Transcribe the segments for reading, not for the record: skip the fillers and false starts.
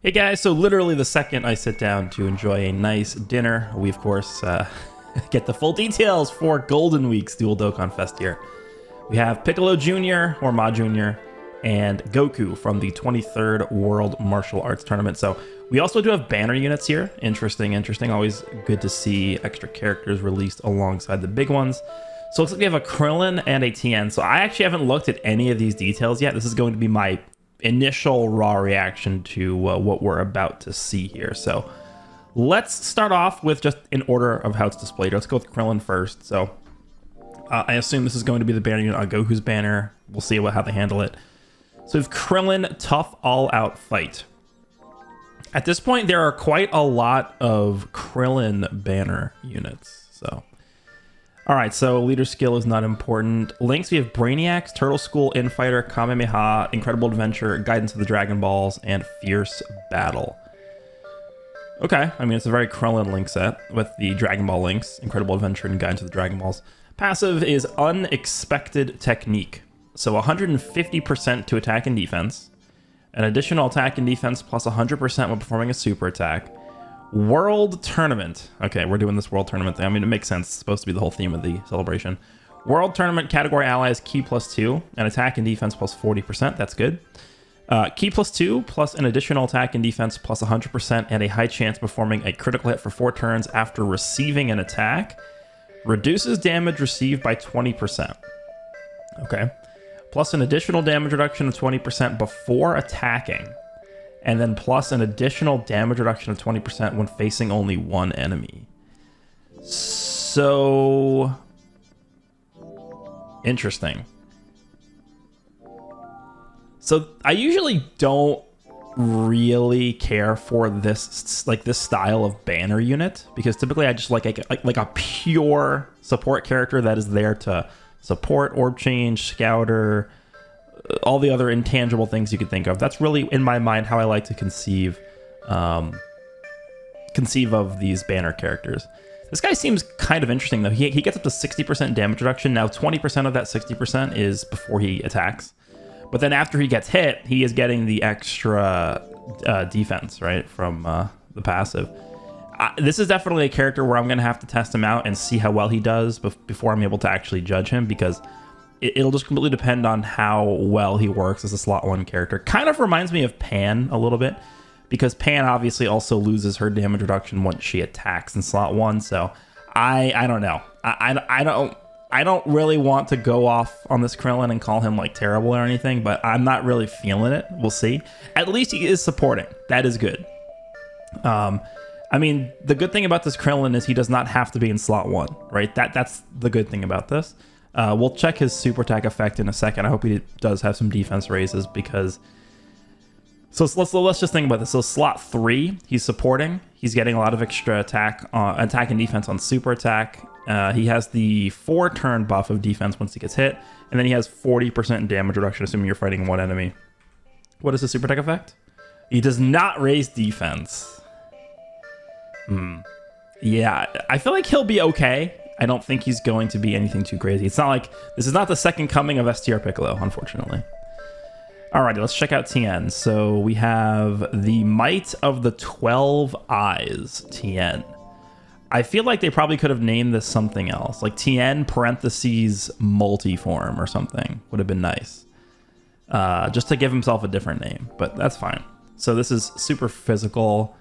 Hey guys, so literally the second I sit down to enjoy a nice dinner, we of course get the full details for Golden Week's Dual Dokkanfest here. We have Piccolo Jr. or Ma Jr. and Goku from the 23rd World Martial Arts Tournament. So we also do have banner units here. Interesting. Always good to see extra characters released alongside the big ones. So it looks like we have a Krillin and a Tien. So I actually haven't looked at any of these details yet. This is going to be my initial raw reaction to what we're about to see here. So let's start off with just in order of how it's displayed. Let's go with Krillin first. So I assume this is going to be the banner unit on Goku's banner. We'll see how they handle it. So we have Krillin, tough all-out fight. At this point, there are quite a lot of Krillin banner units. So, all right, so leader skill is not important. Links, we have Brainiacs, Turtle School, Infighter, Kamehameha, Incredible Adventure, Guidance of the Dragon Balls, and Fierce Battle. Okay, I mean, it's a very Krillin link set with the Dragon Ball links, Incredible Adventure, and Guidance of the Dragon Balls. Passive is Unexpected Technique. So 150% to attack and defense. An additional attack and defense plus 100% when performing a super attack. World Tournament. Okay, we're doing this World Tournament thing. I mean, it makes sense. It's supposed to be the whole theme of the celebration. World Tournament category allies key +2 and attack and defense plus 40%. That's good. Key +2 plus an additional attack and defense plus 100% and a high chance performing a critical hit for 4 turns after receiving an attack. Reduces damage received by 20%. Okay. Plus an additional damage reduction of 20% before attacking. And then plus an additional damage reduction of 20% when facing only one enemy. So interesting. So I usually don't really care for this this style of banner unit, because typically I just like a pure support character that is there to support, orb change, scouter, all the other intangible things you could think of. That's really, in my mind, how I like to conceive of these banner characters. This guy seems kind of interesting, though. He gets up to 60% damage reduction. Now, 20% of that 60% is before he attacks. But then after he gets hit, he is getting the extra defense, right, from the passive. This is definitely a character where I'm going to have to test him out and see how well he does before I'm able to actually judge him, because it'll just completely depend on how well he works as a slot 1 character. Kind of reminds me of Pan a little bit, because Pan obviously also loses her damage reduction once she attacks in slot 1. So I don't know. I don't really want to go off on this Krillin and call him like terrible or anything, but I'm not really feeling it. We'll see. At least he is supporting. That is good. I mean, the good thing about this Krillin is he does not have to be in slot 1, right? That's the good thing about this. We'll check his super attack effect in a second. I hope he does have some defense raises, because... So let's just think about this. So slot 3, he's supporting. He's getting a lot of extra attack and defense on super attack. He has the 4-turn buff of defense once he gets hit, and then he has 40% damage reduction, assuming you're fighting one enemy. What is the super attack effect? He does not raise defense. Yeah, I feel like he'll be okay. I don't think he's going to be anything too crazy. It's not like... This is not the second coming of STR Piccolo, unfortunately. Alrighty, let's check out Tien. So we have the Might of the 12 Eyes, Tien. I feel like they probably could have named this something else, like Tien parentheses multiform or something. Would have been nice. Just to give himself a different name, but that's fine. So this is super physical.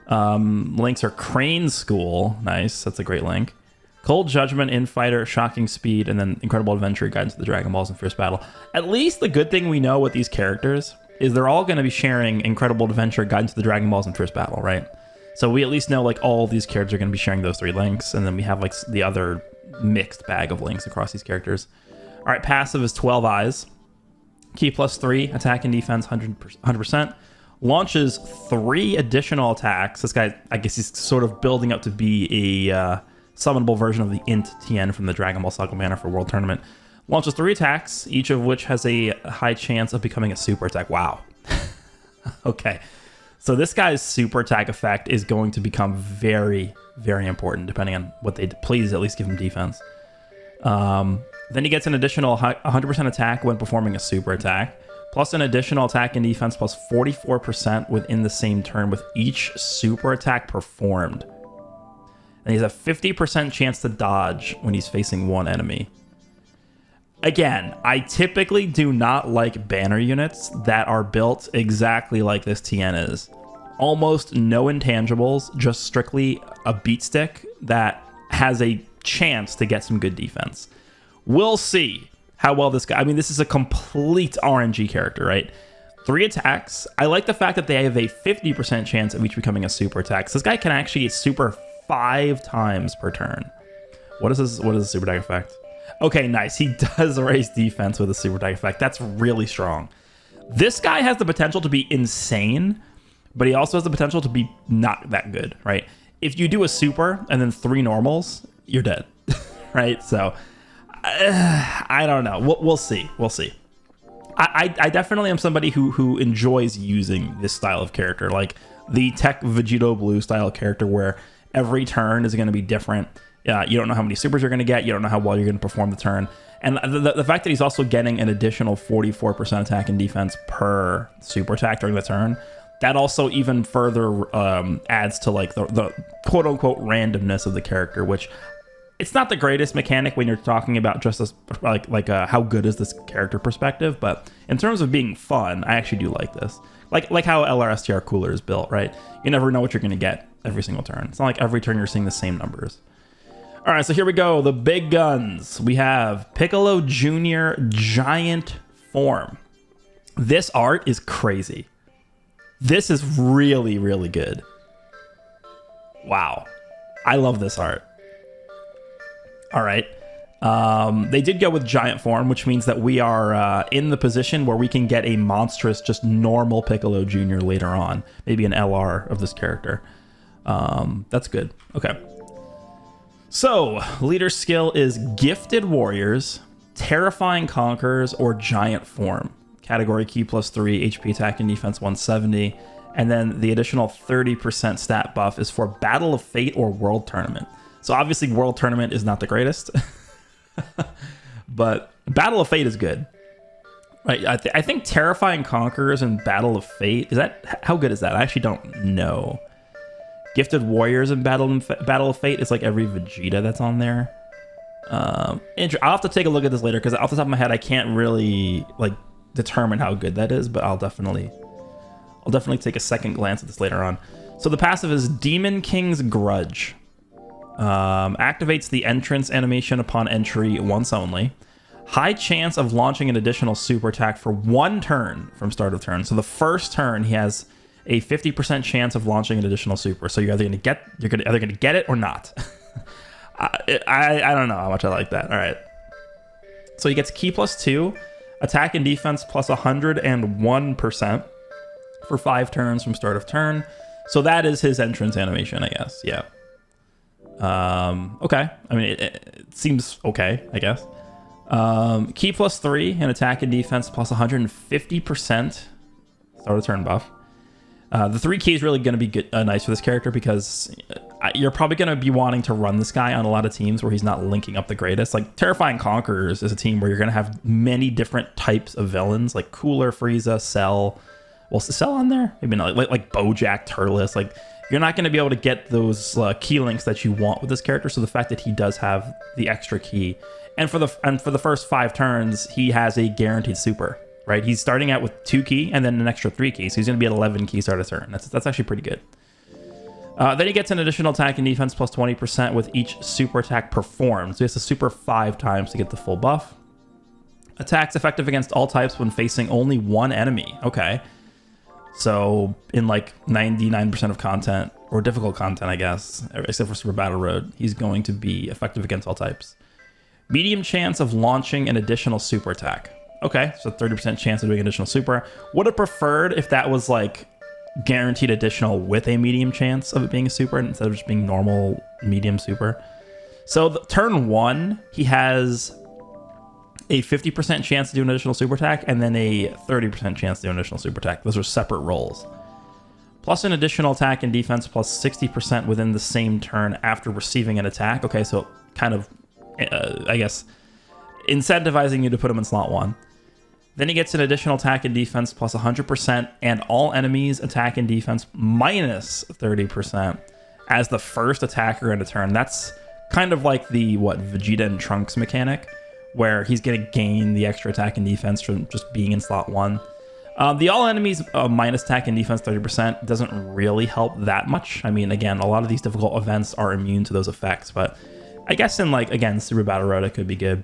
Links are Crane School. Nice, that's a great link. Cold Judgment, Infighter, Shocking Speed, and then Incredible Adventure, Guidance to the Dragon Balls, and Fierce Battle. At least the good thing we know with these characters is they're all going to be sharing Incredible Adventure, Guidance to the Dragon Balls, and Fierce Battle, right? So we at least know like all of these characters are going to be sharing those 3 links, and then we have like the other mixed bag of links across these characters. All right, passive is 12 Eyes. Key +3, attack and defense 100%. Launches 3 additional attacks. This guy, I guess he's sort of building up to be a summonable version of the Int Tien from the Dragon Ball Saga banner for World Tournament. Launches 3 attacks, each of which has a high chance of becoming a super attack. Wow. Okay. So this guy's super attack effect is going to become very, very important, depending on what they... Please at least give him defense. Then he gets an additional 100% attack when performing a super attack, plus an additional attack and defense plus 44% within the same turn with each super attack performed. And he has a 50% chance to dodge when he's facing one enemy. Again, I typically do not like banner units that are built exactly like this Tien is. Almost no intangibles, just strictly a beat stick that has a chance to get some good defense. We'll see how well this guy... I mean, this is a complete RNG character, right? 3 attacks. I like the fact that they have a 50% chance of each becoming a super attack. So this guy can actually super 5 times per turn. What is this? What is the super attack effect? Okay, nice. He does raise defense with a super attack effect. That's really strong. This guy has the potential to be insane, but he also has the potential to be not that good, right? If you do a super and then 3 normals, you're dead, right? So I don't know. We'll see. We'll see. I definitely am somebody who enjoys using this style of character, like the Tech Vegito Blue style character where every turn is going to be different. You don't know how many supers you're going to get. You don't know how well you're going to perform the turn. And the fact that he's also getting an additional 44% attack and defense per super attack during the turn, that also even further adds to like the quote unquote randomness of the character, which it's not the greatest mechanic when you're talking about just as like how good is this character perspective. But in terms of being fun, I actually do like this. Like how LRSTR Cooler is built, right? You never know what you're going to get every single turn. It's not like every turn you're seeing the same numbers. All right, so here we go. The big guns. We have Piccolo Jr. Giant Form. This art is crazy. This is really, really good. Wow. I love this art. All right. They did go with Giant Form, which means that we are in the position where we can get a monstrous, just normal Piccolo Jr. later on. Maybe an LR of this character. That's good. Okay. So, leader skill is Gifted Warriors, Terrifying Conquerors, or Giant Form. Category key +3, HP attack and defense 170. And then the additional 30% stat buff is for Battle of Fate or World Tournament. So obviously World Tournament is not the greatest, but Battle of Fate is good. Right? I think Terrifying Conquerors and Battle of Fate, how good is that? I actually don't know. Gifted Warriors in Battle of Fate is like every Vegeta that's on there. I'll have to take a look at this later because off the top of my head I can't really like determine how good that is, but I'll definitely take a second glance at this later on. So the passive is Demon King's Grudge. Activates the entrance animation upon entry once only. High chance of launching an additional super attack for 1 turn from start of turn. So the first turn he has a 50% chance of launching an additional super. So you're either going to get it or not. I don't know how much I like that. All right. So he gets key +2, attack and defense plus 101% for 5 turns from start of turn. So that is his entrance animation, I guess. Yeah. Okay. I mean, it seems okay, I guess. Key +3 and attack and defense plus 150% start of turn buff. The 3 key is really going to be good, nice for this character because you're probably going to be wanting to run this guy on a lot of teams where he's not linking up the greatest. Like Terrifying Conquerors is a team where you're going to have many different types of villains, like Cooler, Frieza, Cell. Well, is Cell on there? Maybe not. Like Bojack, Turles. Like you're not going to be able to get those key links that you want with this character. So the fact that he does have the extra key, and for the first 5 turns, he has a guaranteed super. Right, he's starting out with 2 key and then an extra 3 keys. So he's going to be at 11 key start of turn. That's actually pretty good. Then he gets an additional attack and defense plus 20% with each super attack performed. So he has to super 5 times to get the full buff. Attacks effective against all types when facing only 1 enemy. Okay. So in like 99% of content, or difficult content, I guess, except for Super Battle Road, he's going to be effective against all types. Medium chance of launching an additional super attack. Okay, so 30% chance of doing additional super. Would have preferred if that was like guaranteed additional with a medium chance of it being a super instead of just being normal medium super. So turn 1, he has a 50% chance to do an additional super attack and then a 30% chance to do an additional super attack. Those are separate rolls. Plus an additional attack and defense plus 60% within the same turn after receiving an attack. Okay, so kind of, I guess, incentivizing you to put him in slot 1. Then he gets an additional attack and defense plus 100%, and all enemies attack and defense minus 30% as the first attacker in a turn. That's kind of like the, Vegeta and Trunks mechanic, where he's going to gain the extra attack and defense from just being in slot 1. The all enemies minus attack and defense 30% doesn't really help that much. I mean, again, a lot of these difficult events are immune to those effects, but I guess in, like, again, Super Battle Road, it could be good.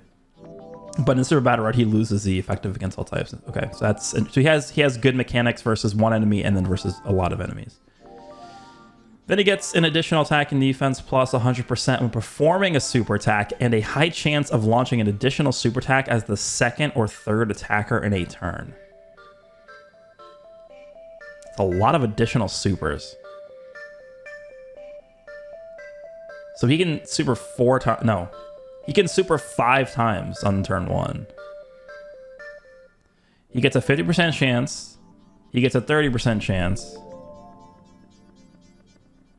But in Super Battle Road, he loses the effective against all types. Okay, so he has good mechanics versus one enemy and then versus a lot of enemies. Then he gets an additional attack and defense plus 100% when performing a super attack and a high chance of launching an additional super attack as the second or third attacker in a turn. It's a lot of additional supers. So he can super 4 times. No. He can super 5 times on turn 1. He gets a 50% chance. He gets a 30% chance.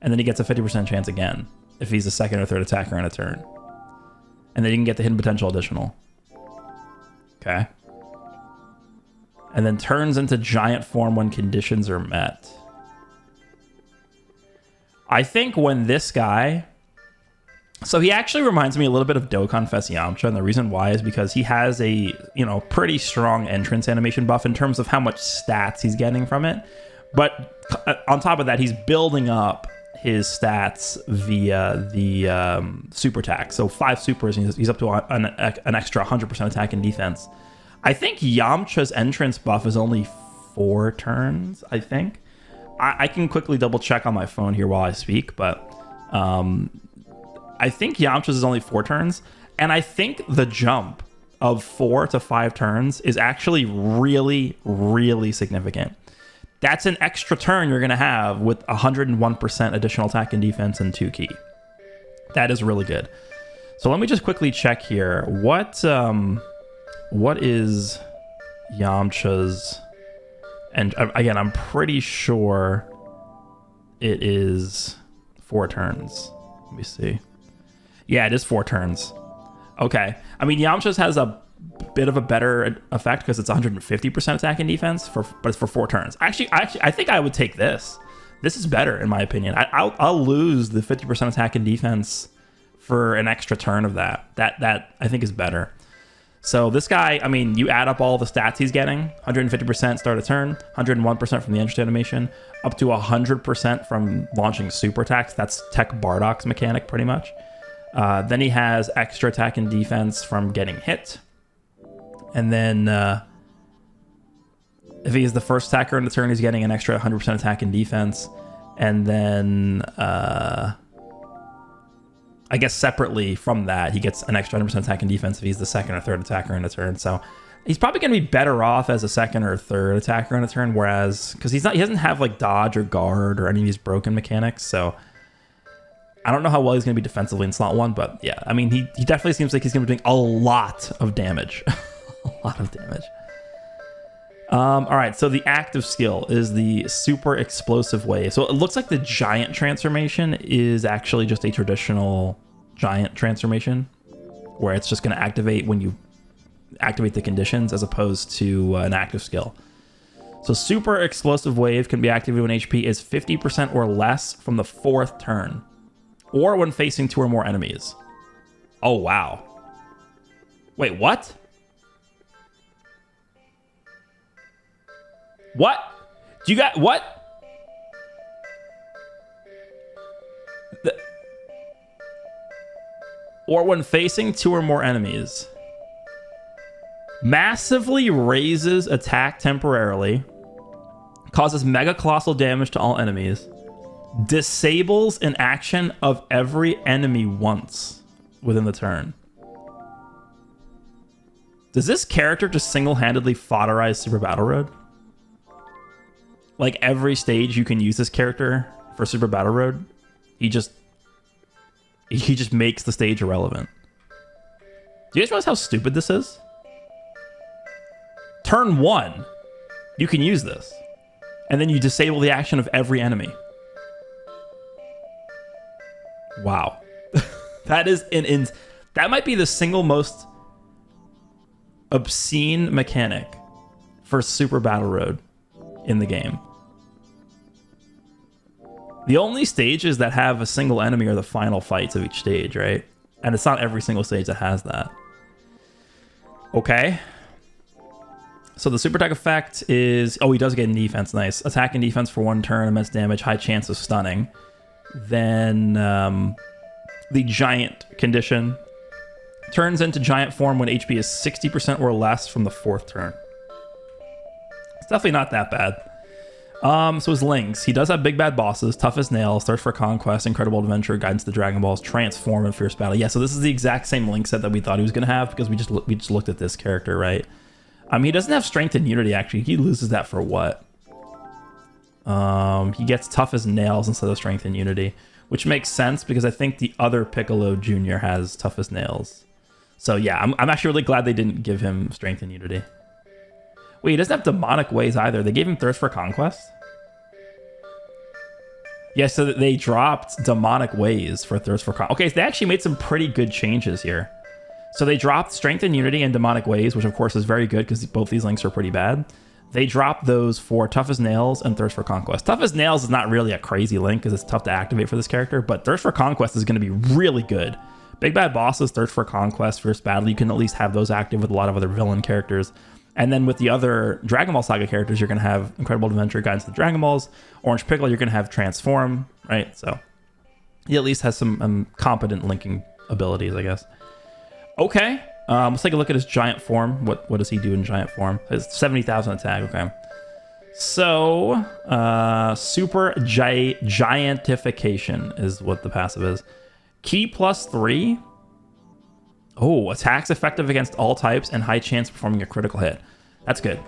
And then he gets a 50% chance again if he's the second or third attacker in a turn. And then you can get the hidden potential additional. Okay. And then turns into giant form when conditions are met. I think when this guy... So he actually reminds me a little bit of DOKKANFEST Yamcha, and the reason why is because he has a, pretty strong entrance animation buff in terms of how much stats he's getting from it. But on top of that, he's building up his stats via the super attack. So 5 supers, and he's up to an extra 100% attack and defense. I think Yamcha's entrance buff is only 4 turns, I think. I can quickly double check on my phone here while I speak, but... I think Yamcha's is only 4 turns, and I think the jump of 4 to 5 turns is actually really, really significant. That's an extra turn you're going to have with 101% additional attack and defense and 2 ki. That is really good. So let me just quickly check here. What is Yamcha's? And again, I'm pretty sure it is 4 turns. Let me see. Yeah, it is 4 turns. Okay. I mean, Yamcha's has a bit of a better effect because it's 150% attack and defense, but it's for 4 turns. Actually, I think I would take this. This is better, in my opinion. I'll lose the 50% attack and defense for an extra turn of that. That I think is better. So this guy, I mean, you add up all the stats he's getting, 150% start a turn, 101% from the entrance animation, up to 100% from launching super attacks. That's Tech Bardock's mechanic, pretty much. Then he has extra attack and defense from getting hit. And then if he's the first attacker in the turn, he's getting an extra 100% attack and defense. And then I guess separately from that, he gets an extra 100% attack and defense if he's the second or third attacker in a turn. So he's probably going to be better off as a second or third attacker in a turn, whereas because he doesn't have like dodge or guard or any of these broken mechanics. So I don't know how well he's going to be defensively in slot 1, but yeah, I mean, he definitely seems like he's going to be doing a lot of damage. A lot of damage. All right, so the active skill is the super explosive wave. So it looks like the giant transformation is actually just a traditional giant transformation where it's just going to activate when you activate the conditions as opposed to an active skill. So super explosive wave can be activated when HP is 50% or less from the 4th turn, or when facing 2 or more enemies. Oh, wow. Wait, what? What? Do you got what? Or when facing 2 or more enemies. Massively raises attack temporarily. Causes mega colossal damage to all enemies. Disables an action of every enemy once within the turn. Does this character just single-handedly foderize Super Battle Road? Like every stage you can use this character for Super Battle Road, he just makes the stage irrelevant. Do you guys realize how stupid this is? Turn 1, you can use this. And then you disable the action of every enemy. Wow. That is that might be the single most obscene mechanic for Super Battle Road in the game. The only stages that have a single enemy are the final fights of each stage, right? And it's not every single stage that has that. Okay. So the super attack effect is... Oh, he does get in defense. Nice. Attack and defense for 1 turn, immense damage, high chance of stunning. Then the giant condition turns into giant form when HP is 60% or less from the 4th turn. It's definitely not that bad. So his links. He does have big bad bosses, tough as nails, thirst for conquest, incredible adventure, guidance to the Dragon Balls, transform, and fierce battle. Yeah, so this is the exact same link set that we thought he was going to have because we just looked at this character, right? He doesn't have strength and unity, actually. He loses that for what? He gets tough as nails instead of strength and unity, which makes sense because I think the other Piccolo Jr. has tough as nails. So yeah, I'm actually really glad they didn't give him strength and unity. Wait, he doesn't have demonic ways either. They gave him thirst for conquest? Yeah, so they dropped demonic ways for thirst for conquest. Okay, so they actually made some pretty good changes here. So they dropped strength and unity and demonic ways, which of course is very good because both these links are pretty bad. They dropped those for tough as nails and thirst for conquest. Tough as nails is not really a crazy link because it's tough to activate for this character, but thirst for conquest is going to be really good. Big bad bosses, thirst for conquest, fierce battle, you can at least have those active with a lot of other villain characters. And then with the other Dragon Ball Saga characters, you're going to have Incredible Adventure, Guidance to the Dragon Balls. Orange Piccolo, you're going to have Transform, right? So he at least has some competent linking abilities, I guess. Okay, let's take a look at his giant form. What does he do in giant form? His 70,000 attack, okay. So, Super Giantification is what the passive is. Ki +3. Oh, attacks effective against all types and high chance of performing a critical hit. That's good.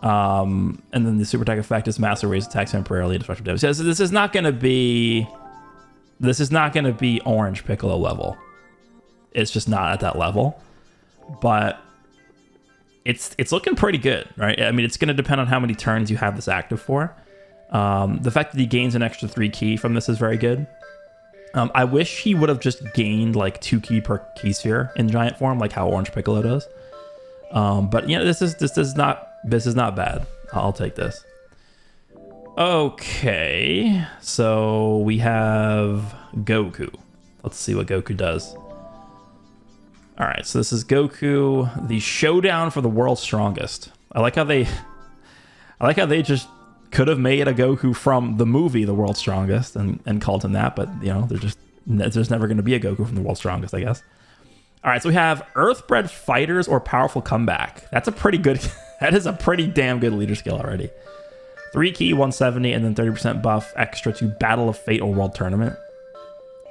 And then the super attack effect is massive raise attacks temporarily, destructive damage. So this is not going to be Orange Piccolo level. It's just not at that level. But it's looking pretty good, right? I mean, it's going to depend on how many turns you have this active for. The fact that he gains an extra 3 ki from this is very good. I wish he would have just gained like 2 ki per ki sphere in giant form, like how Orange Piccolo does. But yeah, this is not bad. I'll take this. Okay, so we have Goku. Let's see what Goku does. All right, so this is Goku, the showdown for the world's strongest. I like how they just could have made a Goku from the movie The World's Strongest and called him that, but you know, there's never going to be a Goku from The World's Strongest, I guess. All right, so we have Earthbred Fighters or Powerful Comeback. That's a pretty good, that is a pretty damn good leader skill already. 3 ki, 170, and then 30% buff extra to Battle of Fate or World Tournament.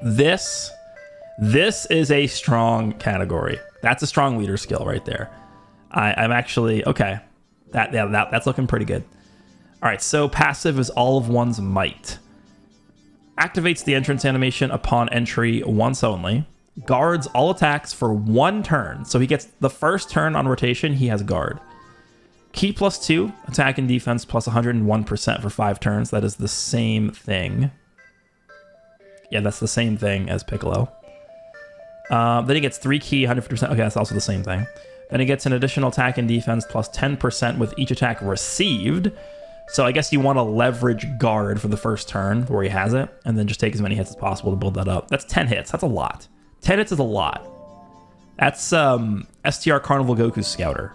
This is a strong category. That's a strong leader skill right there. I'm actually, okay. That's looking pretty good. All right, so passive is All of One's Might. Activates the entrance animation upon entry once only. Guards all attacks for 1 turn. So he gets the first turn on rotation, he has guard. Ki +2, attack and defense plus 101% for 5 turns. That is the same thing. Yeah, that's the same thing as Piccolo. Then he gets 3 ki, 150%. Okay, that's also the same thing. Then he gets an additional attack and defense plus 10% with each attack received. So I guess you want to leverage guard for the first turn where he has it, and then just take as many hits as possible to build that up. That's 10 hits. That's a lot. 10 hits is a lot. That's STR Carnival Goku Scouter.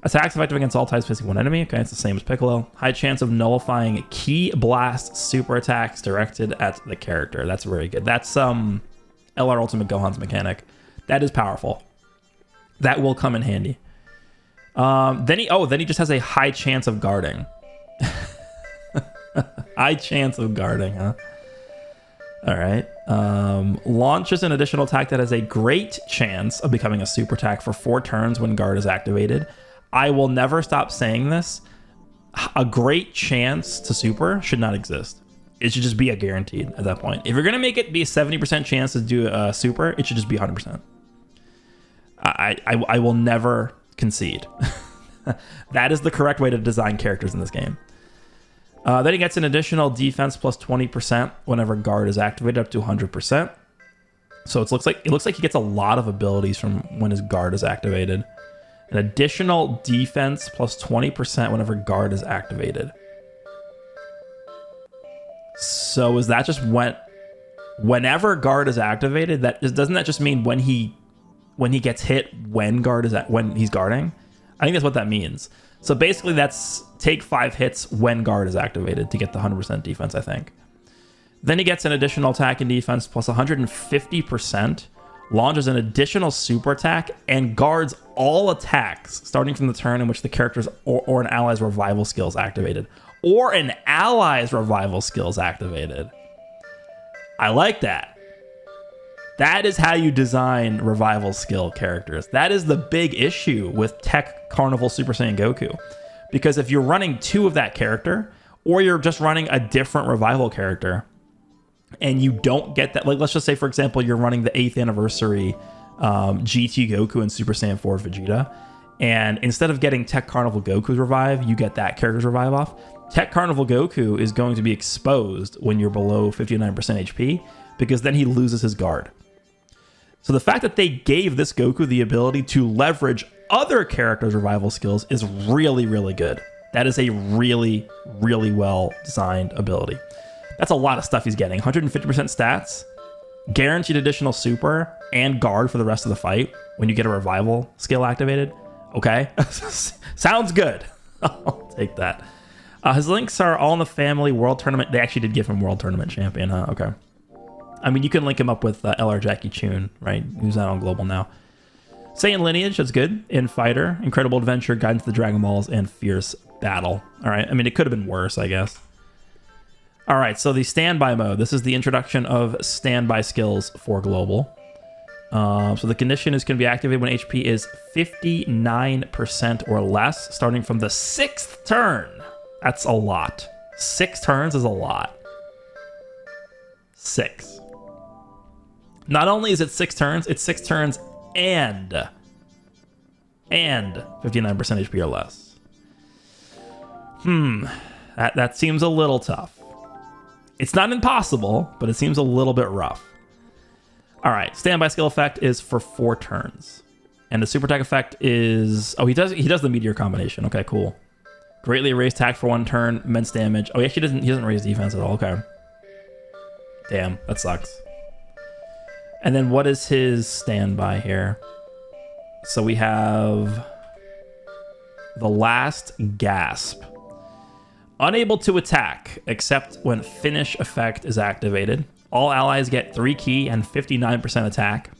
Attacks effective against all types facing one enemy. Okay, it's the same as Piccolo. High chance of nullifying Ki Blast super attacks directed at the character. That's very good. That's LR Ultimate Gohan's mechanic. That is powerful. That will come in handy. Then he just has a high chance of guarding. High chance of guarding, huh? All right. Launches an additional attack that has a great chance of becoming a super attack for 4 turns when guard is activated. I will never stop saying this. A great chance to super should not exist. It should just be a guaranteed at that point. If you're going to make it be a 70% chance to do a super, it should just be 100%. I will never concede. That is the correct way to design characters in this game. Then he gets an additional defense plus 20% whenever guard is activated up to 100%. So it looks like he gets a lot of abilities from when his guard is activated. An additional defense plus 20% whenever guard is activated. So is that just whenever guard is activated? Doesn't that just mean when he gets hit when he's guarding? I think that's what that means. So basically that's take 5 hits when guard is activated to get the 100% defense, I think. Then he gets an additional attack and defense plus 150%, launches an additional super attack, and guards all attacks starting from the turn in which the character's or an ally's revival skill is activated. Or an ally's revival skill is activated. I like that. That is how you design revival skill characters. That is the big issue with Tech Carnival Super Saiyan Goku. Because if you're running 2 of that character, or you're just running a different revival character, and you don't get that, like let's just say, for example, you're running the 8th anniversary GT Goku and Super Saiyan 4 Vegeta, and instead of getting Tech Carnival Goku's revive, you get that character's revive off. Tech Carnival Goku is going to be exposed when you're below 59% HP, because then he loses his guard. So the fact that they gave this Goku the ability to leverage other characters' revival skills is really, really good. That is a really, really well designed ability. That's a lot of stuff he's getting. 150% stats, guaranteed additional super, and guard for the rest of the fight when you get a revival skill activated. Okay, sounds good. I'll take that. His links are all in the family World Tournament. They actually did give him World Tournament champion, huh? Okay. I mean, you can link him up with LR Jackie Chun, right? Who's out on Global now. Saiyan Lineage, that's good. In Fighter, Incredible Adventure, Guidance to the Dragon Balls, and Fierce Battle. All right, I mean, it could have been worse, I guess. All right, so the standby mode. This is the introduction of standby skills for Global. So the condition is going to be activated when HP is 59% or less, starting from the 6th turn. That's a lot. 6 turns is a lot. 6. Not only is it 6 turns, it's 6 turns and 59% HP or less. That seems a little tough. It's not impossible, but it seems a little bit rough. All right, standby skill effect is for 4 turns. And the super attack effect is... Oh, he does the meteor combination. Okay, cool. Greatly raise attack for 1 turn, immense damage. Oh, he doesn't raise defense at all. Okay. Damn, that sucks. And then what is his standby here? So we have the last gasp. Unable to attack except when finish effect is activated. All allies get 3 ki and 59% attack.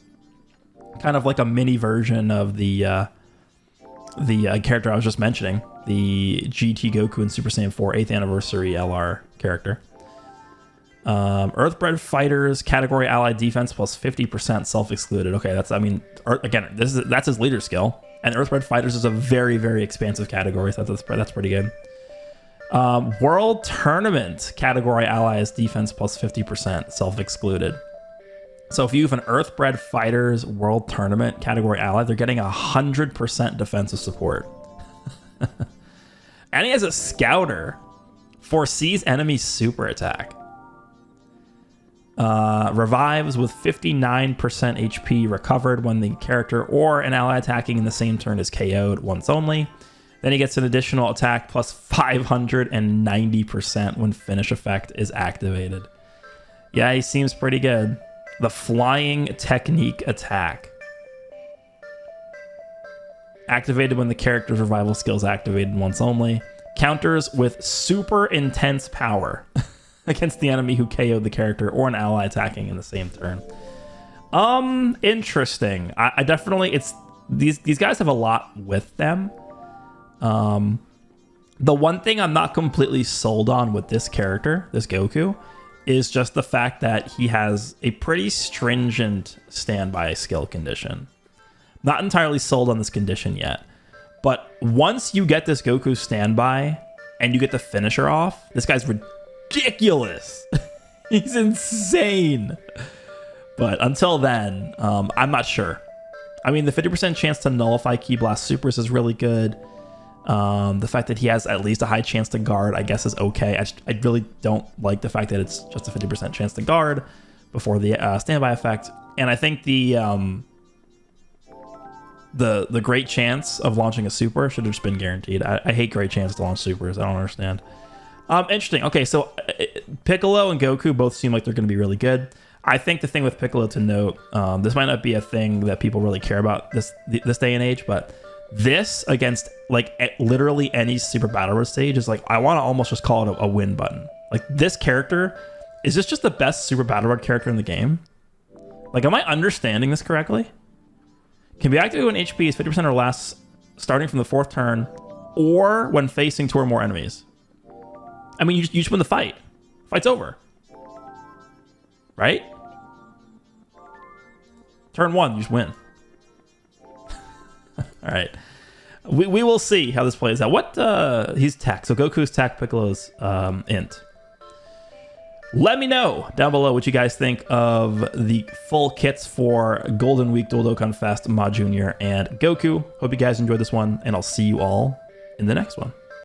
Kind of like a mini version of the character I was just mentioning. The GT Goku and Super Saiyan 4 8th anniversary LR character. Earthbred Fighters, category allied defense plus 50% self-excluded. Okay, that's his leader skill. And Earthbred Fighters is a very, very expansive category, so that's pretty good. World Tournament, category allies defense plus 50% self-excluded. So if you have an Earthbred Fighters World Tournament category ally, they're getting 100% defensive support. And he has a Scouter, foresees enemy super attack. Revives with 59% HP recovered when the character or an ally attacking in the same turn is KO'd once only. Then he gets an additional attack plus 590% when finish effect is activated. Yeah, he seems pretty good. The Flying Technique attack. Activated when the character's revival skill is activated once only. Counters with super intense power against the enemy who KO'd the character or an ally attacking in the same turn. Interesting. I definitely, these guys have a lot with them. The one thing I'm not completely sold on with this character, this Goku, is just the fact that he has a pretty stringent standby skill condition. Not entirely sold on this condition yet, but once you get this Goku standby and you get the finisher off, this guy's ridiculous. He's insane. But until then, I'm not sure. I mean, the 50% chance to nullify Ki Blast Supers is really good. The fact that he has at least a high chance to guard, I guess, is okay. I really don't like the fact that it's just a 50% chance to guard before the standby effect. And I think the the great chance of launching a super should have just been guaranteed. I hate great chances to launch supers. I don't understand. Interesting. Okay, so Piccolo and Goku both seem like they're going to be really good. I think the thing with Piccolo to note, this might not be a thing that people really care about this day and age, but this against like literally any Super Battle Road stage is like, I want to almost just call it a win button. Like this character, is this just the best Super Battle Road character in the game? Like, am I understanding this correctly? Can be activated when HP is 50% or less, starting from the 4th turn, or when facing 2 or more enemies. I mean, you just win the fight. Fight's over. Right? Turn 1, you just win. All right. We will see how this plays out. What, he's tech. So Goku's tech, Piccolo's int. Let me know down below what you guys think of the full kits for Golden Week Dual Dokkan Fest, Ma Jr. and Goku. Hope you guys enjoyed this one, and I'll see you all in the next one.